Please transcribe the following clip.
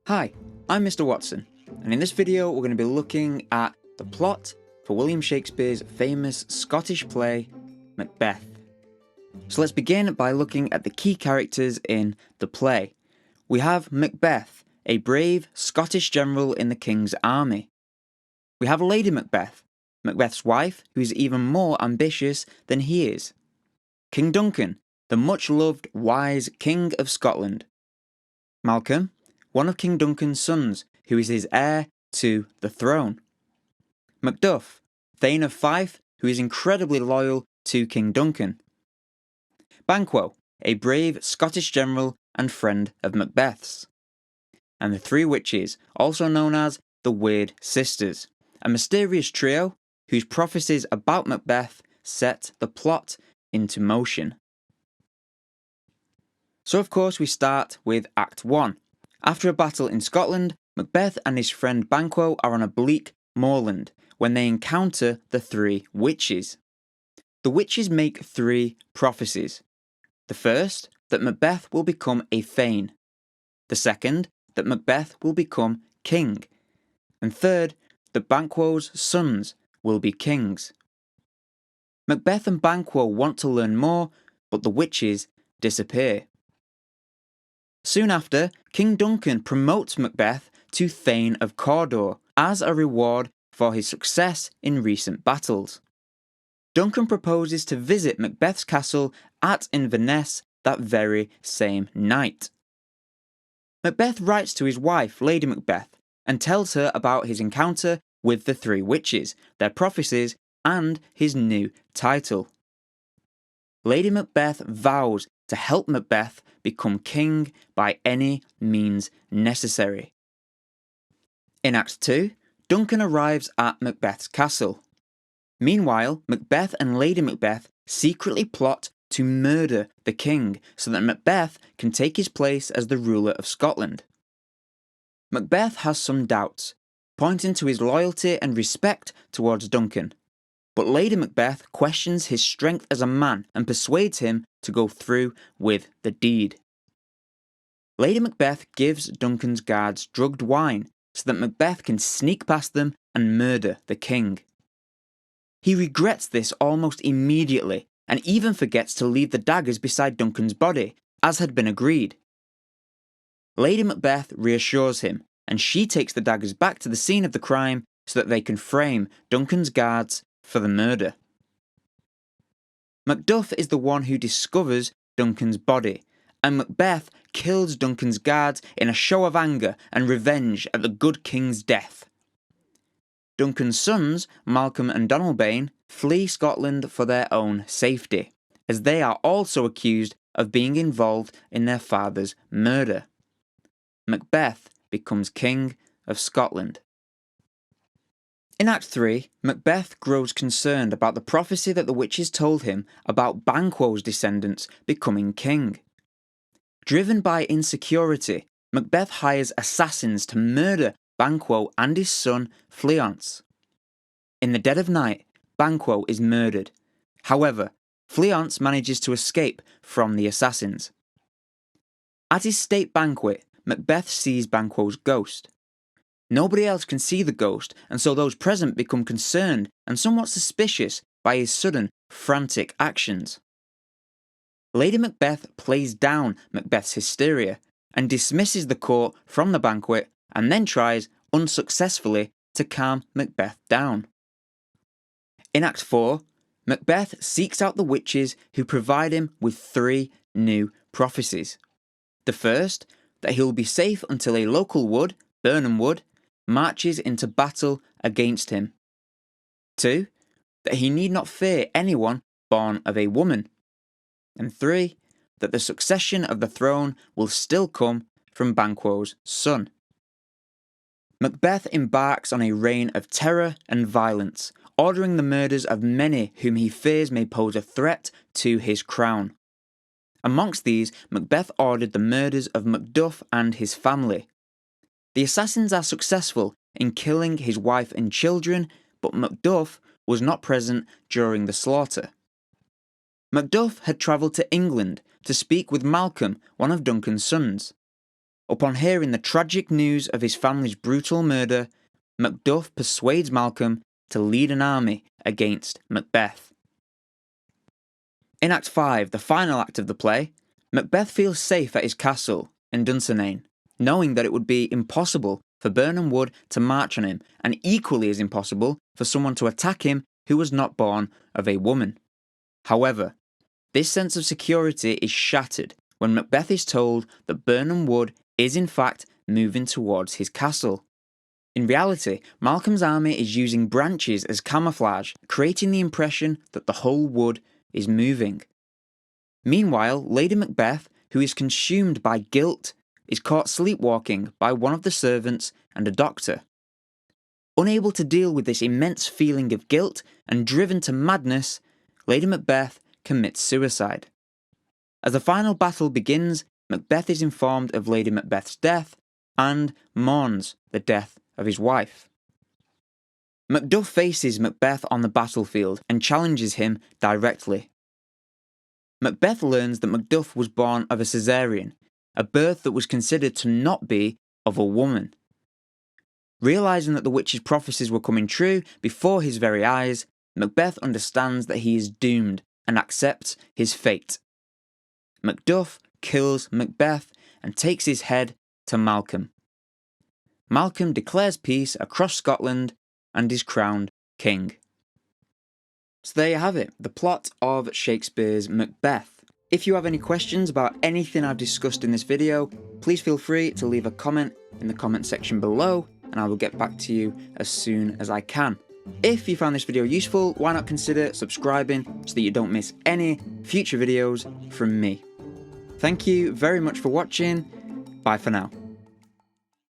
Hi, I'm Mr. Watson, and in this video we're going to be looking at the plot for William Shakespeare's famous Scottish play, Macbeth. So let's begin by looking at the key characters in the play. We have Macbeth, a brave Scottish general in the king's army. We have Lady Macbeth, Macbeth's wife, who is even more ambitious than he is. King Duncan, the much-loved, wise King of Scotland. Malcolm, one of King Duncan's sons, who is his heir to the throne. Macduff, Thane of Fife, who is incredibly loyal to King Duncan. Banquo, a brave Scottish general and friend of Macbeth's. And the three witches, also known as the Weird Sisters, a mysterious trio whose prophecies about Macbeth set the plot into motion. So of course we start with Act 1. After a battle in Scotland, Macbeth and his friend Banquo are on a bleak moorland when they encounter the three witches. The witches make three prophecies. The first, that Macbeth will become a thane. The second, that Macbeth will become king. And third, that Banquo's sons will be kings. Macbeth and Banquo want to learn more, but the witches disappear. Soon after, King Duncan promotes Macbeth to Thane of Cawdor as a reward for his success in recent battles. Duncan proposes to visit Macbeth's castle at Inverness that very same night. Macbeth writes to his wife, Lady Macbeth, and tells her about his encounter with the three witches, their prophecies, and his new title. Lady Macbeth vows to help Macbeth become king by any means necessary. In Act 2, Duncan arrives at Macbeth's castle. Meanwhile, Macbeth and Lady Macbeth secretly plot to murder the king so that Macbeth can take his place as the ruler of Scotland. Macbeth has some doubts, pointing to his loyalty and respect towards Duncan. But Lady Macbeth questions his strength as a man and persuades him to go through with the deed. Lady Macbeth gives Duncan's guards drugged wine so that Macbeth can sneak past them and murder the king. He regrets this almost immediately and even forgets to leave the daggers beside Duncan's body, as had been agreed. Lady Macbeth reassures him, and she takes the daggers back to the scene of the crime so that they can frame Duncan's guards for the murder. Macduff is the one who discovers Duncan's body, and Macbeth kills Duncan's guards in a show of anger and revenge at the good king's death. Duncan's sons, Malcolm and Donalbain, flee Scotland for their own safety, as they are also accused of being involved in their father's murder. Macbeth becomes King of Scotland. In Act 3, Macbeth grows concerned about the prophecy that the witches told him about Banquo's descendants becoming king. Driven by insecurity, Macbeth hires assassins to murder Banquo and his son Fleance. In the dead of night, Banquo is murdered. However, Fleance manages to escape from the assassins. At his state banquet, Macbeth sees Banquo's ghost. Nobody else can see the ghost, and so those present become concerned and somewhat suspicious by his sudden, frantic actions. Lady Macbeth plays down Macbeth's hysteria and dismisses the court from the banquet and then tries, unsuccessfully, to calm Macbeth down. In Act 4, Macbeth seeks out the witches who provide him with three new prophecies. The first, that he will be safe until a local wood, Birnam Wood, marches into battle against him. 2, that he need not fear anyone born of a woman. And 3, that the succession of the throne will still come from Banquo's son. Macbeth embarks on a reign of terror and violence, ordering the murders of many whom he fears may pose a threat to his crown. Amongst these, Macbeth ordered the murders of Macduff and his family. The assassins are successful in killing his wife and children, but Macduff was not present during the slaughter. Macduff had travelled to England to speak with Malcolm, one of Duncan's sons. Upon hearing the tragic news of his family's brutal murder, Macduff persuades Malcolm to lead an army against Macbeth. In Act 5, the final act of the play, Macbeth feels safe at his castle in Dunsinane, knowing that it would be impossible for Birnam Wood to march on him, and equally as impossible for someone to attack him who was not born of a woman. However, this sense of security is shattered when Macbeth is told that Birnam Wood is in fact moving towards his castle. In reality, Malcolm's army is using branches as camouflage, creating the impression that the whole wood is moving. Meanwhile, Lady Macbeth, who is consumed by guilt, is caught sleepwalking by one of the servants and a doctor. Unable to deal with this immense feeling of guilt and driven to madness, Lady Macbeth commits suicide. As the final battle begins, Macbeth is informed of Lady Macbeth's death and mourns the death of his wife. Macduff faces Macbeth on the battlefield and challenges him directly. Macbeth learns that Macduff was born of a caesarean, a birth that was considered to not be of a woman. Realising that the witch's prophecies were coming true before his very eyes, Macbeth understands that he is doomed and accepts his fate. Macduff kills Macbeth and takes his head to Malcolm. Malcolm declares peace across Scotland and is crowned king. So there you have it, the plot of Shakespeare's Macbeth. If you have any questions about anything I've discussed in this video, please feel free to leave a comment in the comment section below and I will get back to you as soon as I can. If you found this video useful, why not consider subscribing so that you don't miss any future videos from me. Thank you very much for watching. Bye for now.